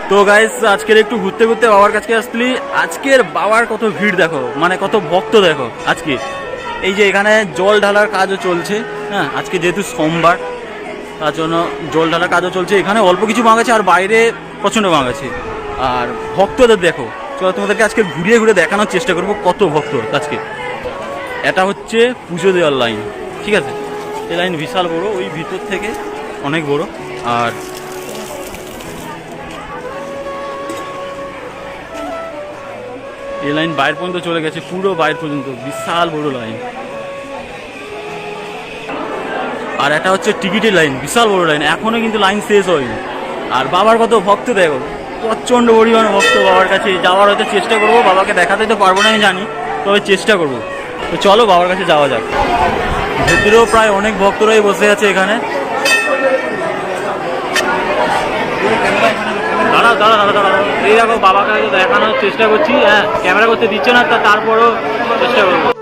তো গাইস আজকের একটু ঘুরতে ঘুরতে বাবার কাছে আসলি। আজকের বাবার কত ভিড় দেখো, মানে কত ভক্ত দেখো আজকে। এই যে এখানে জল ঢালার কাজও চলছে। হ্যাঁ, আজকে যেহেতু সোমবার তার জন্য জল ঢালার কাজও চলছে। এখানে অল্প কিছু বাঁক আছে আর বাইরে প্রচণ্ড বাঁক আছে। আর ভক্তদের দেখো, চলো তোমাদেরকে আজকে ঘুরিয়ে ঘুরে দেখানোর চেষ্টা করবো কত ভক্ত আজকে। এটা হচ্ছে পুজো দেওয়ার লাইন, ঠিক আছে। এই লাইন বিশাল বড়, ওই ভিতর থেকে অনেক বড়। আর এই লাইন বাইরে পর্যন্ত চলে গেছে, পুরো বাইরে পর্যন্ত, বিশাল বড় লাইন। আর এটা হচ্ছে টিকিটের লাইন, বিশাল বড় লাইন, এখনো কিন্তু লাইন শেষ হয়নি। আর বাবার কত ভক্ত দেখো, প্রচণ্ড পরিমাণ ভক্ত বাবার কাছে। যাওয়ার হয়তো চেষ্টা করবো, বাবাকে দেখাতে তো পারবো না আমি জানি, তবে চেষ্টা করবো। তো চলো বাবার কাছে যাওয়া যাক। ভেতরেও প্রায় অনেক ভক্তরাই বসে আছে এখানে। দাঁড়াও দাঁড়াও দাঁড়াও দাঁড়াও, এই দেখো বাবাকে দেখানোর চেষ্টা করছি। হ্যাঁ, ক্যামেরা করতে দিচ্ছে না, তারপরেও চেষ্টা করবো।